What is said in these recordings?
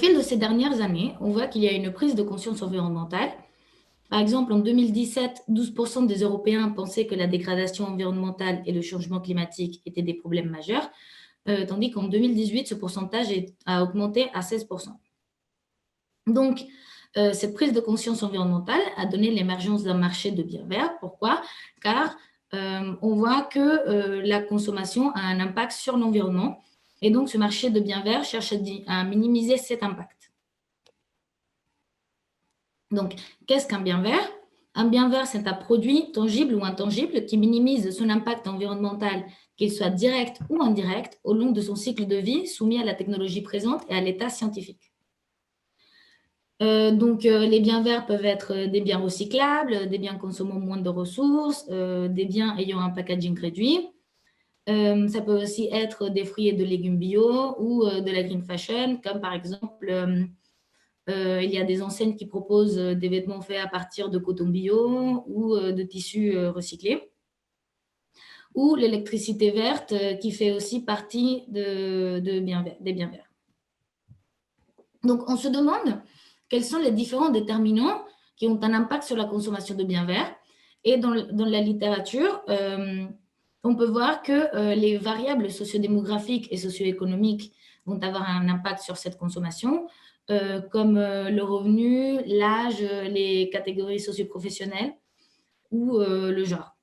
fil de ces dernières années, on voit qu'il y a une prise de conscience environnementale. Par exemple, en 2017, 12% des Européens pensaient que la dégradation environnementale et le changement climatique étaient des problèmes majeurs, tandis qu'en 2018, ce pourcentage a augmenté à 16%. Donc, cette prise de conscience environnementale a donné l'émergence d'un marché de biens verts. Pourquoi? Car on voit que la consommation a un impact sur l'environnement et donc ce marché de biens verts cherche à minimiser cet impact. Donc, qu'est-ce qu'un bien vert? Un bien vert, c'est un produit tangible ou intangible qui minimise son impact environnemental, qu'il soit direct ou indirect, au long de son cycle de vie, soumis à la technologie présente et à l'état scientifique. Les biens verts peuvent être des biens recyclables, des biens consommant moins de ressources, des biens ayant un packaging réduit. Ça peut aussi être des fruits et de légumes bio ou de la green fashion, comme par exemple, il y a des enseignes qui proposent des vêtements faits à partir de coton bio ou de tissus recyclés. Ou l'électricité verte qui fait aussi partie des biens verts. Donc, on se demande quels sont les différents déterminants qui ont un impact sur la consommation de biens verts. Et dans la littérature, on peut voir que les variables sociodémographiques et socio-économiques vont avoir un impact sur cette consommation, comme le revenu, l'âge, les catégories socio-professionnelles ou le genre.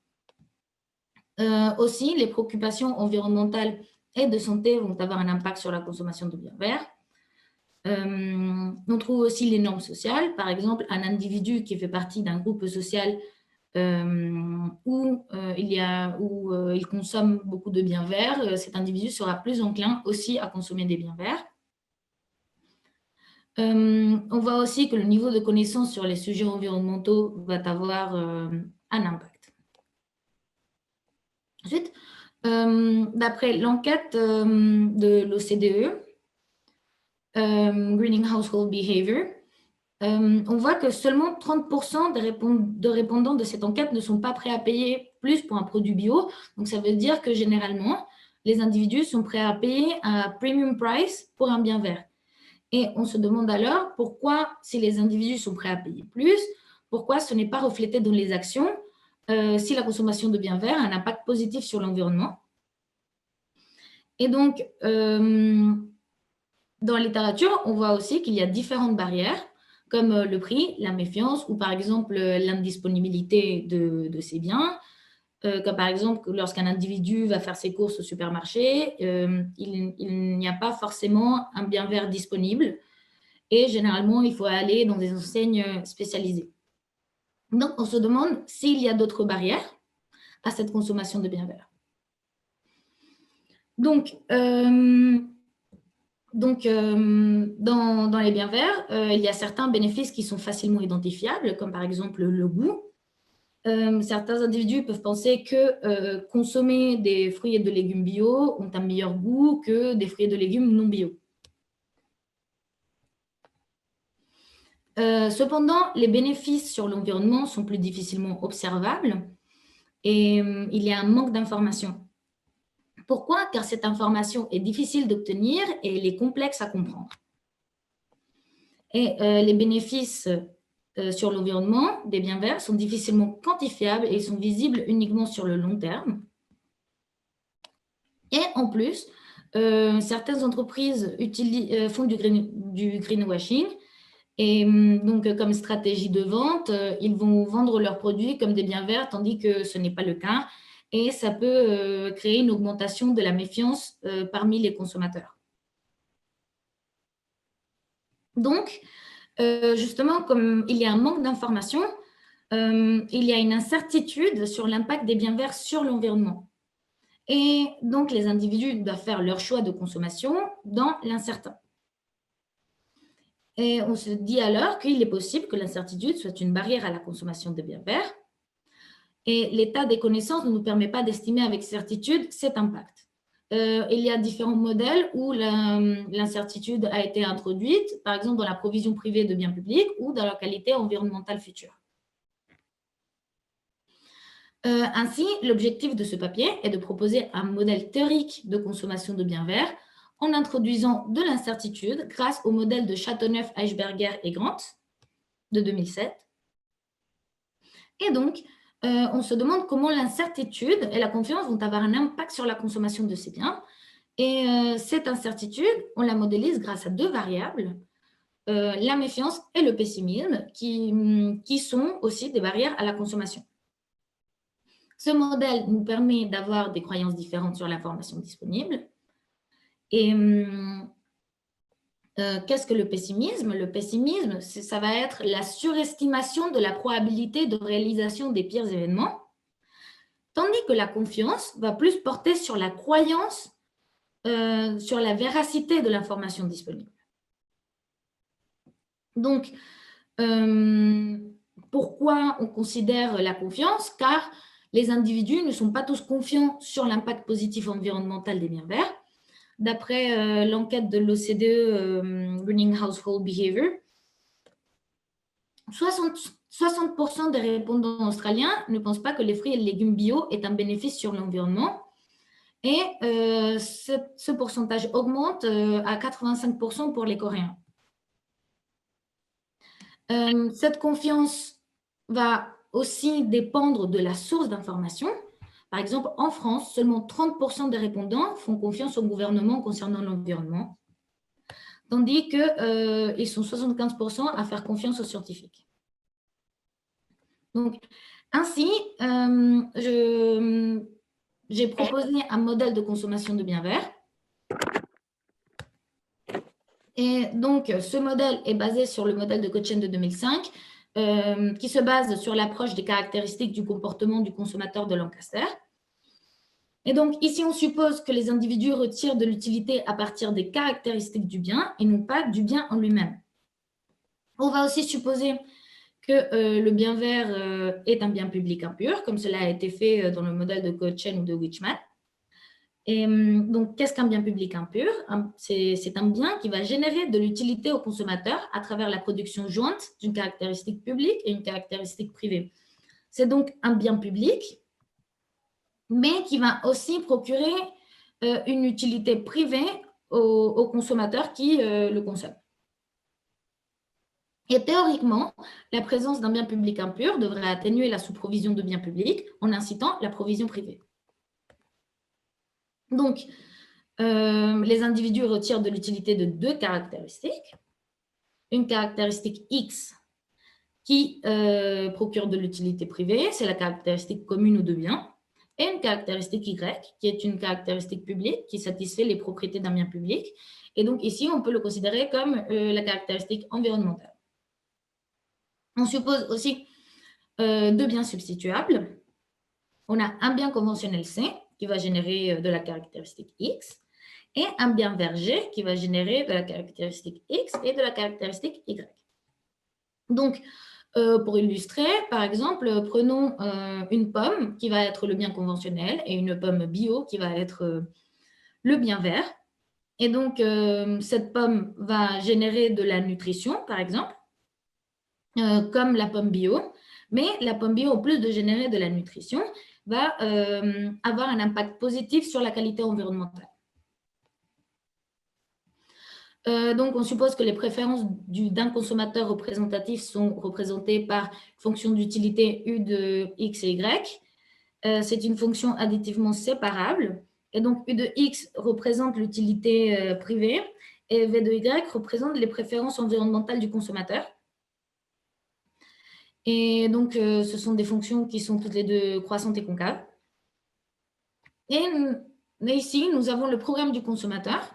Aussi, les préoccupations environnementales et de santé vont avoir un impact sur la consommation de biens verts. On trouve aussi les normes sociales. Par exemple, un individu qui fait partie d'un groupe social où il consomme beaucoup de biens verts, cet individu sera plus enclin aussi à consommer des biens verts. On voit aussi que le niveau de connaissance sur les sujets environnementaux va avoir un impact. Ensuite, d'après l'enquête de l'OCDE, Greening Household Behavior, on voit que seulement 30% de répondants de cette enquête ne sont pas prêts à payer plus pour un produit bio. Donc, ça veut dire que généralement, les individus sont prêts à payer un premium price pour un bien vert. Et on se demande alors pourquoi, si les individus sont prêts à payer plus, pourquoi ce n'est pas reflété dans les actions si la consommation de biens verts a un impact positif sur l'environnement. Et donc, dans la littérature, on voit aussi qu'il y a différentes barrières, comme le prix, la méfiance ou par exemple l'indisponibilité de ces biens. Comme par exemple, lorsqu'un individu va faire ses courses au supermarché, il n'y a pas forcément un bien vert disponible et généralement, il faut aller dans des enseignes spécialisées. Donc, on se demande s'il y a d'autres barrières à cette consommation de biens verts. Donc, dans les biens verts, il y a certains bénéfices qui sont facilement identifiables, comme par exemple le goût. Certains individus peuvent penser que consommer des fruits et de légumes bio ont un meilleur goût que des fruits et de légumes non bio. Cependant, les bénéfices sur l'environnement sont plus difficilement observables et il y a un manque d'information. Pourquoi? Car cette information est difficile d'obtenir et elle est complexe à comprendre. Et les bénéfices sur l'environnement des biens verts sont difficilement quantifiables et ils sont visibles uniquement sur le long terme. Et en plus, certaines entreprises font du greenwashing et donc comme stratégie de vente, ils vont vendre leurs produits comme des biens verts tandis que ce n'est pas le cas et ça peut créer une augmentation de la méfiance parmi les consommateurs. Donc, justement, comme il y a un manque d'information, il y a une incertitude sur l'impact des biens verts sur l'environnement. Et donc, les individus doivent faire leur choix de consommation dans l'incertain. Et on se dit alors qu'il est possible que l'incertitude soit une barrière à la consommation de biens verts. Et l'état des connaissances ne nous permet pas d'estimer avec certitude cet impact. Il y a différents modèles où l'incertitude a été introduite, par exemple dans la provision privée de biens publics ou dans la qualité environnementale future. Ainsi, l'objectif de ce papier est de proposer un modèle théorique de consommation de biens verts en introduisant de l'incertitude grâce au modèle de Châteauneuf, Eichberger et Grant de 2007. Et donc, on se demande comment l'incertitude et la confiance vont avoir un impact sur la consommation de ces biens. Et cette incertitude, on la modélise grâce à deux variables, la méfiance et le pessimisme, qui sont aussi des barrières à la consommation. Ce modèle nous permet d'avoir des croyances différentes sur l'information disponible. Et qu'est-ce que le pessimisme? Le pessimisme, ça va être la surestimation de la probabilité de réalisation des pires événements, tandis que la confiance va plus porter sur la croyance, sur la véracité de l'information disponible. Donc, pourquoi on considère la confiance? Car les individus ne sont pas tous confiants sur l'impact positif environnemental des biens verts. D'après l'enquête de l'OCDE Running Household Behavior, 60% des répondants australiens ne pensent pas que les fruits et les légumes bio aient un bénéfice sur l'environnement. Et ce pourcentage augmente à 85% pour les Coréens. Cette confiance va aussi dépendre de la source d'information. Par exemple, en France, seulement 30% des répondants font confiance au gouvernement concernant l'environnement, tandis qu'ils sont 75% à faire confiance aux scientifiques. Donc, ainsi, j'ai proposé un modèle de consommation de biens verts. Et donc, ce modèle est basé sur le modèle de Kochen de 2005, qui se base sur l'approche des caractéristiques du comportement du consommateur de Lancaster. Et donc, ici, on suppose que les individus retirent de l'utilité à partir des caractéristiques du bien et non pas du bien en lui-même. On va aussi supposer que le bien vert est un bien public impur, comme cela a été fait dans le modèle de Kochen ou de Wichmann. Et donc, qu'est-ce qu'un bien public impur? C'est un bien qui va générer de l'utilité au consommateur à travers la production jointe d'une caractéristique publique et une caractéristique privée. C'est donc un bien public, mais qui va aussi procurer une utilité privée aux consommateurs qui le consomment. Et théoriquement, la présence d'un bien public impur devrait atténuer la sous-provision de biens publics en incitant la provision privée. Donc, les individus retirent de l'utilité de deux caractéristiques. Une caractéristique X qui procure de l'utilité privée, c'est la caractéristique commune aux deux biens, et une caractéristique Y qui est une caractéristique publique qui satisfait les propriétés d'un bien public. Et donc ici, on peut le considérer comme la caractéristique environnementale. On suppose aussi deux biens substituables. On a un bien conventionnel C qui va générer de la caractéristique X et un bien verger qui va générer de la caractéristique X et de la caractéristique Y. Donc, pour illustrer, par exemple, prenons une pomme qui va être le bien conventionnel et une pomme bio qui va être le bien vert. Et donc, cette pomme va générer de la nutrition, par exemple, comme la pomme bio. Mais la pomme bio, en plus de générer de la nutrition, va avoir un impact positif sur la qualité environnementale. Donc, on suppose que les préférences d'un consommateur représentatif sont représentées par fonction d'utilité U de X et Y. C'est une fonction additivement séparable. Et donc, U de X représente l'utilité privée et V de Y représente les préférences environnementales du consommateur. Et donc, ce sont des fonctions qui sont toutes les deux croissantes et concaves. Et ici, nous avons le programme du consommateur.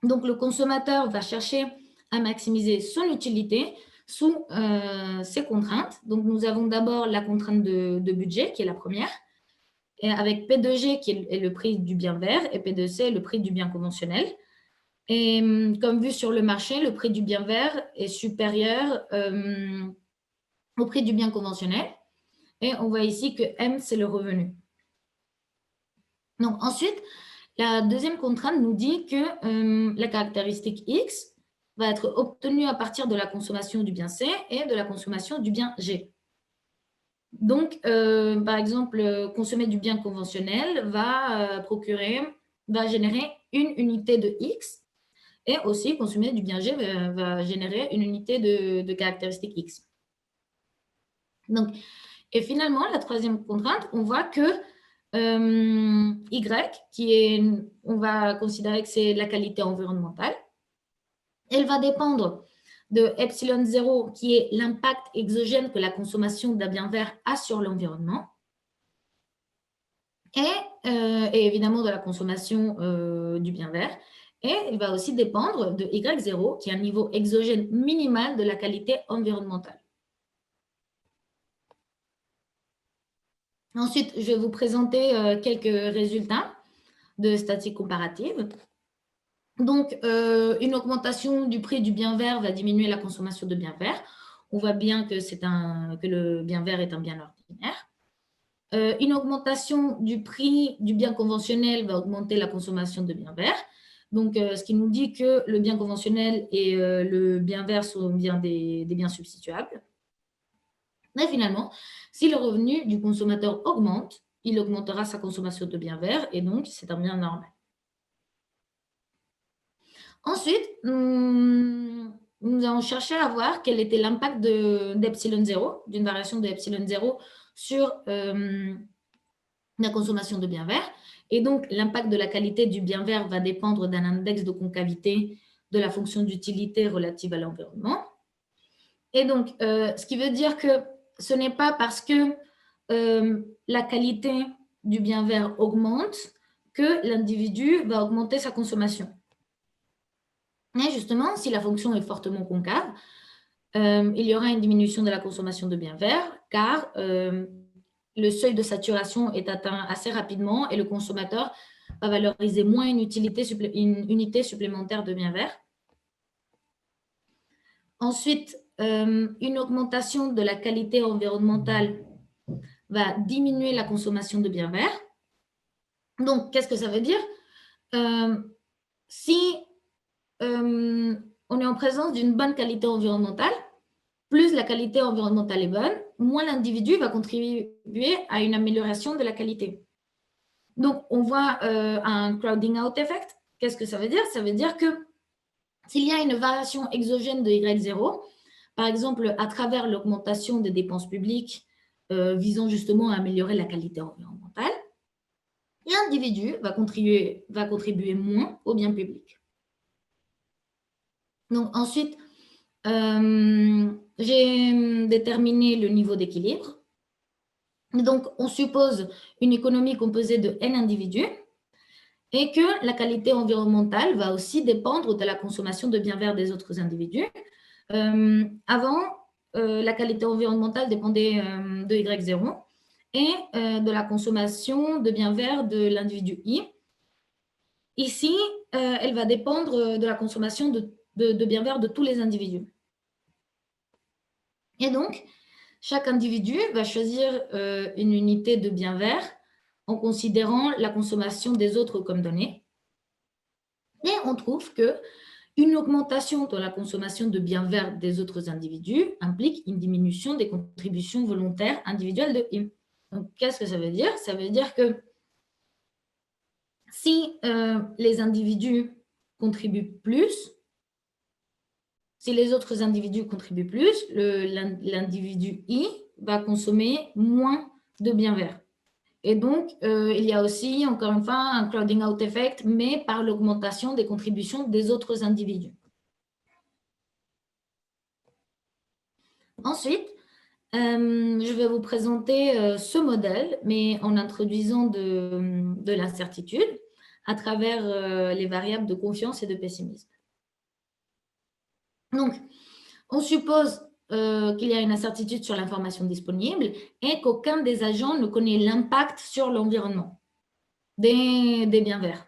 Donc, le consommateur va chercher à maximiser son utilité sous ses contraintes. Donc, nous avons d'abord la contrainte de budget, qui est la première, et avec P2G, qui est le prix du bien vert, et P2C, le prix du bien conventionnel. Et comme vu sur le marché, le prix du bien vert est supérieur au prix du bien conventionnel. Et on voit ici que M, c'est le revenu. Donc, ensuite, la deuxième contrainte nous dit que la caractéristique X va être obtenue à partir de la consommation du bien C et de la consommation du bien G. Donc, par exemple, consommer du bien conventionnel va procurer va générer une unité de X et aussi consommer du bien G va générer une unité de caractéristique X. Donc, et finalement, la troisième contrainte, on voit que Y, on va considérer que c'est la qualité environnementale, elle va dépendre de epsilon 0, qui est l'impact exogène que la consommation d'un bien vert a sur l'environnement, et évidemment de la consommation du bien vert. Et il va aussi dépendre de Y0, qui est un niveau exogène minimal de la qualité environnementale. Ensuite, je vais vous présenter quelques résultats de statistiques comparatives. Donc, une augmentation du prix du bien vert va diminuer la consommation de bien vert. On voit bien que le bien vert est un bien ordinaire. Une augmentation du prix du bien conventionnel va augmenter la consommation de bien vert. Donc, ce qui nous dit que le bien conventionnel et le bien vert sont bien des biens substituables. Mais finalement, si le revenu du consommateur augmente, il augmentera sa consommation de bien vert et donc c'est un bien normal. Ensuite, nous allons chercher à voir quel était l'impact d'epsilon 0, d'une variation de epsilon 0 sur la consommation de bien vert. Et donc, l'impact de la qualité du bien vert va dépendre d'un index de concavité de la fonction d'utilité relative à l'environnement. Et donc, ce qui veut dire que ce n'est pas parce que la qualité du bien vert augmente que l'individu va augmenter sa consommation. Mais justement, si la fonction est fortement concave, il y aura une diminution de la consommation de bien vert, car le seuil de saturation est atteint assez rapidement et le consommateur va valoriser moins une unité supplémentaire de bien vert. Ensuite, une augmentation de la qualité environnementale va diminuer la consommation de bien vert. Donc, qu'est-ce que ça veut dire? Si on est en présence d'une bonne qualité environnementale, plus la qualité environnementale est bonne, moins l'individu va contribuer à une amélioration de la qualité. Donc, on voit un crowding out effect. Qu'est-ce que ça veut dire? Ça veut dire que s'il y a une variation exogène de Y0, par exemple à travers l'augmentation des dépenses publiques visant justement à améliorer la qualité environnementale, l'individu va contribuer moins au bien public. Donc ensuite, j'ai déterminé le niveau d'équilibre. Donc, on suppose une économie composée de N individus et que la qualité environnementale va aussi dépendre de la consommation de biens verts des autres individus. Avant, la qualité environnementale dépendait de Y0 et de la consommation de biens verts de l'individu I. Ici, elle va dépendre de la consommation de biens verts de tous les individus. Et donc, chaque individu va choisir une unité de bien vert en considérant la consommation des autres comme donnée. Et on trouve qu'une augmentation dans la consommation de biens verts des autres individus implique une diminution des contributions volontaires individuelles de I. Donc, qu'est-ce que ça veut dire? Ça veut dire que si les individus contribuent plus, si les autres individus contribuent plus, l'individu I va consommer moins de biens verts. Et donc, il y a aussi, encore une fois, un crowding out effect, mais par l'augmentation des contributions des autres individus. Ensuite, je vais vous présenter ce modèle, mais en introduisant de l'incertitude à travers les variables de confiance et de pessimisme. Donc, on suppose qu'il y a une incertitude sur l'information disponible et qu'aucun des agents ne connaît l'impact sur l'environnement des biens verts.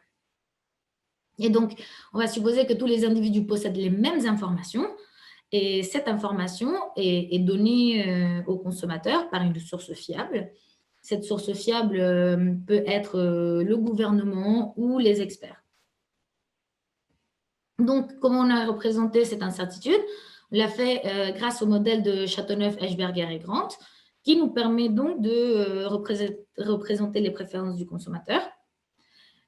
Et donc, on va supposer que tous les individus possèdent les mêmes informations et cette information est donnée au consommateur par une source fiable. Cette source fiable peut être le gouvernement ou les experts. Donc, comment on a représenté cette incertitude? On l'a fait grâce au modèle de Châteauneuf, Eschberger et Grant, qui nous permet donc de représenter les préférences du consommateur.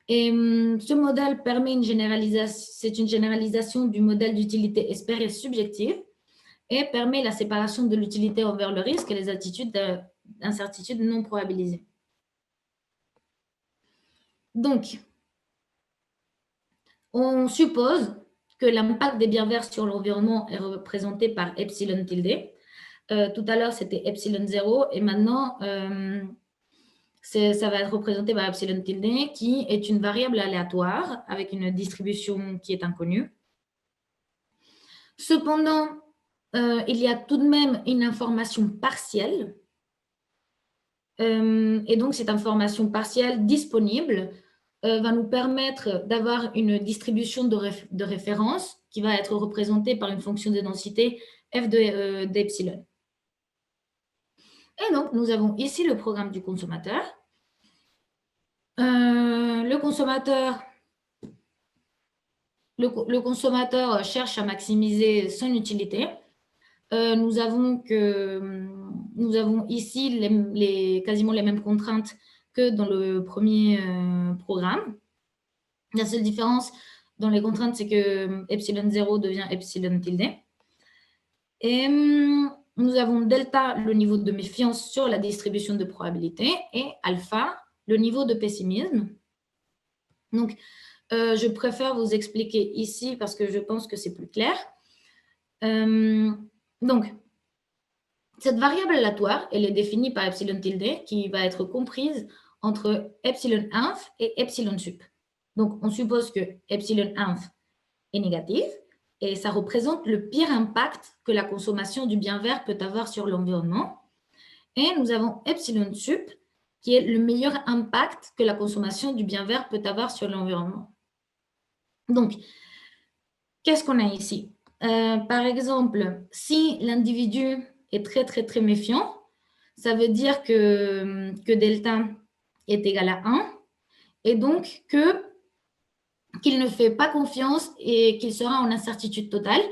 Et ce modèle permet c'est une généralisation du modèle d'utilité espérée subjective et permet la séparation de l'utilité envers le risque et les attitudes d'incertitude non probabilisées. Donc, on suppose que l'impact des biens verts sur l'environnement est représenté par epsilon tilde. Tout à l'heure, c'était epsilon 0 et maintenant, ça va être représenté par epsilon tilde qui est une variable aléatoire avec une distribution qui est inconnue. Cependant, il y a tout de même une information partielle. Et donc, cette information partielle disponible va nous permettre d'avoir une distribution de référence qui va être représentée par une fonction de densité f d'epsilon. Et donc, nous avons ici le programme du consommateur. Le consommateur cherche à maximiser son utilité. Nous avons ici quasiment les mêmes contraintes que dans le premier programme. La seule différence dans les contraintes, c'est que epsilon 0 devient epsilon tilde. Et nous avons delta, le niveau de méfiance sur la distribution de probabilité, et alpha, le niveau de pessimisme. Donc, je préfère vous expliquer ici parce que je pense que c'est plus clair. Donc, cette variable aléatoire, elle est définie par epsilon tilde qui va être comprise entre epsilon inf et epsilon sup. Donc, on suppose que epsilon inf est négatif et ça représente le pire impact que la consommation du bien vert peut avoir sur l'environnement. Et nous avons epsilon sup qui est le meilleur impact que la consommation du bien vert peut avoir sur l'environnement. Donc, qu'est-ce qu'on a ici? Par exemple, si l'individu est très, très, très méfiant, ça veut dire que delta est égal à 1 et donc qu'il ne fait pas confiance et qu'il sera en incertitude totale.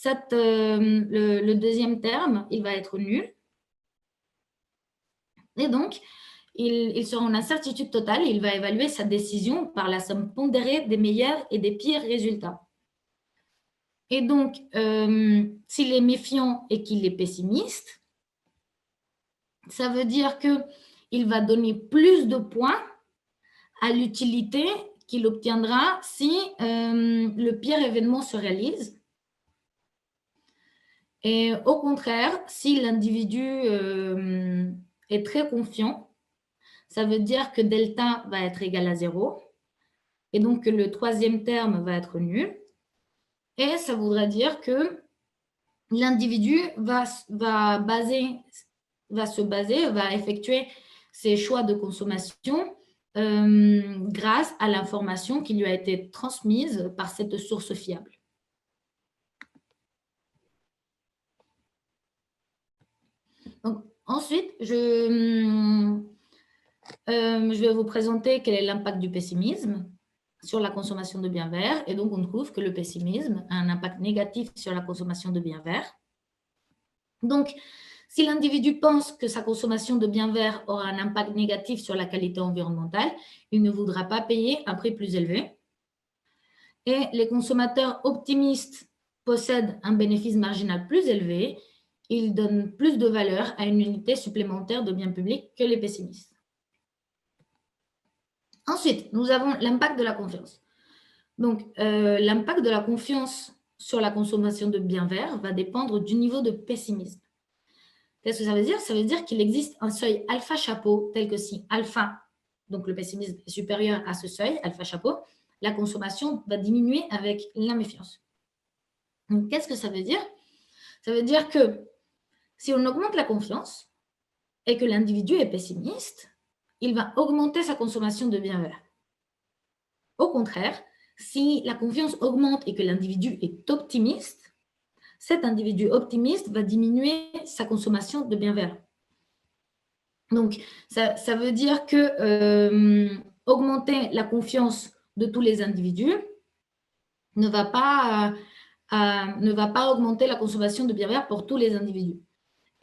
Le deuxième terme, il va être nul. Et donc, il sera en incertitude totale et il va évaluer sa décision par la somme pondérée des meilleurs et des pires résultats. Et donc, s'il est méfiant et qu'il est pessimiste, ça veut dire qu'il va donner plus de points à l'utilité qu'il obtiendra si le pire événement se réalise. Et au contraire, si l'individu est très confiant, ça veut dire que delta va être égal à 0 et donc que le troisième terme va être nul. Et ça voudrait dire que l'individu va effectuer ses choix de consommation grâce à l'information qui lui a été transmise par cette source fiable. Donc, ensuite, je vais vous présenter quel est l'impact du pessimisme sur la consommation de biens verts. Et donc, on trouve que le pessimisme a un impact négatif sur la consommation de biens verts. Donc, si l'individu pense que sa consommation de biens verts aura un impact négatif sur la qualité environnementale, il ne voudra pas payer un prix plus élevé. Et les consommateurs optimistes possèdent un bénéfice marginal plus élevé. Ils donnent plus de valeur à une unité supplémentaire de biens publics que les pessimistes. Ensuite, nous avons l'impact de la confiance. Donc, l'impact de la confiance sur la consommation de biens verts va dépendre du niveau de pessimisme. Qu'est-ce que ça veut dire? Ça veut dire qu'il existe un seuil alpha chapeau, tel que si alpha, donc le pessimisme est supérieur à ce seuil, alpha chapeau, la consommation va diminuer avec la méfiance. Donc, qu'est-ce que ça veut dire? Ça veut dire que si on augmente la confiance et que l'individu est pessimiste, il va augmenter sa consommation de biens verts. Au contraire, si la confiance augmente et que l'individu est optimiste, cet individu optimiste va diminuer sa consommation de biens verts. Donc, ça veut dire que augmenter la confiance de tous les individus ne va pas augmenter la consommation de biens verts pour tous les individus.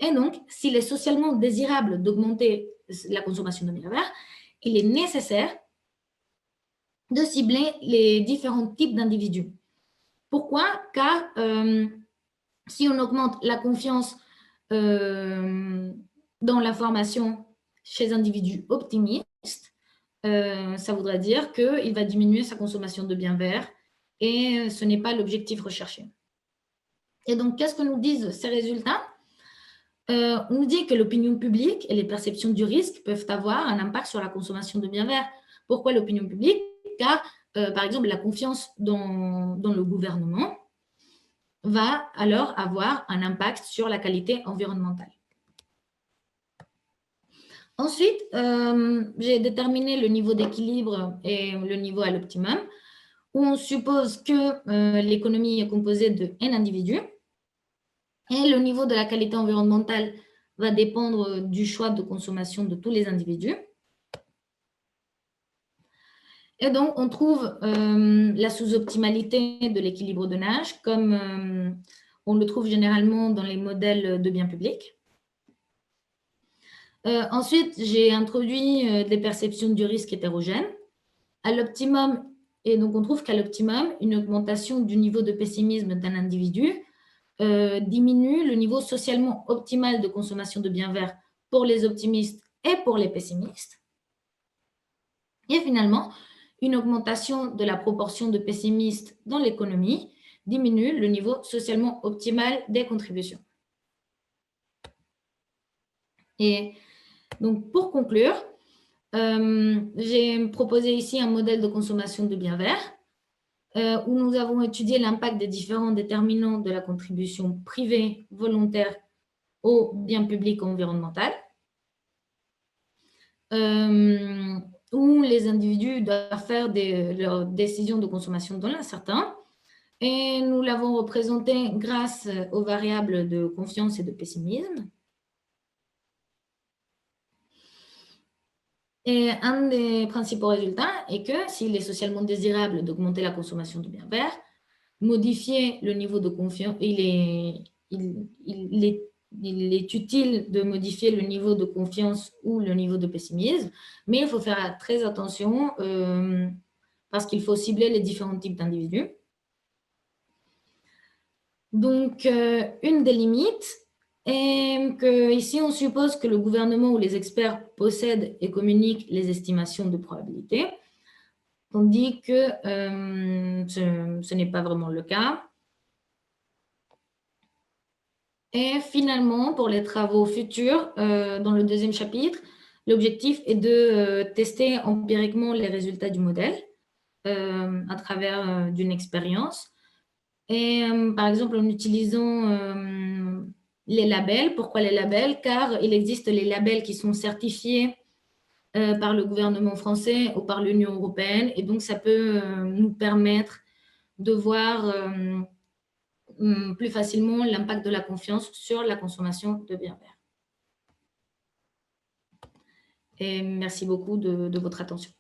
Et donc, s'il est socialement désirable d'augmenter la consommation de biens verts, il est nécessaire de cibler les différents types d'individus. Pourquoi? Car si on augmente la confiance dans la formation chez un individu optimiste, ça voudrait dire qu'il va diminuer sa consommation de biens verts et ce n'est pas l'objectif recherché. Et donc, qu'est-ce que nous disent ces résultats? On nous dit que l'opinion publique et les perceptions du risque peuvent avoir un impact sur la consommation de biens verts. Pourquoi l'opinion publique? Car, par exemple, la confiance dans le gouvernement va alors avoir un impact sur la qualité environnementale. Ensuite, j'ai déterminé le niveau d'équilibre et le niveau à l'optimum, où on suppose que l'économie est composée de n individus, et le niveau de la qualité environnementale va dépendre du choix de consommation de tous les individus. Et donc, on trouve la sous-optimalité de l'équilibre de Nash, comme on le trouve généralement dans les modèles de biens publics. Ensuite, j'ai introduit des perceptions du risque hétérogènes. À l'optimum, et donc on trouve qu'à l'optimum, une augmentation du niveau de pessimisme d'un individu diminue le niveau socialement optimal de consommation de biens verts pour les optimistes et pour les pessimistes. Et finalement, une augmentation de la proportion de pessimistes dans l'économie diminue le niveau socialement optimal des contributions. Et donc, pour conclure, j'ai proposé ici un modèle de consommation de biens verts où nous avons étudié l'impact des différents déterminants de la contribution privée volontaire au bien public environnemental, où les individus doivent faire leurs décisions de consommation dans l'incertain. Et nous l'avons représenté grâce aux variables de confiance et de pessimisme. Et un des principaux résultats est que s'il est socialement désirable d'augmenter la consommation de biens verts, modifier le niveau de confiance, il est utile de modifier le niveau de confiance ou le niveau de pessimisme, mais il faut faire très attention parce qu'il faut cibler les différents types d'individus. Donc, une des limites est qu'ici, on suppose que le gouvernement ou les experts possèdent et communiquent les estimations de probabilité, tandis que ce n'est pas vraiment le cas. Et finalement, pour les travaux futurs, dans le deuxième chapitre, l'objectif est de tester empiriquement les résultats du modèle à travers d'une expérience. Et par exemple, en utilisant les labels. Pourquoi les labels? Car il existe les labels qui sont certifiés par le gouvernement français ou par l'Union européenne. Et donc, ça peut nous permettre de voir plus facilement l'impact de la confiance sur la consommation de biens verts. Et merci beaucoup de votre attention.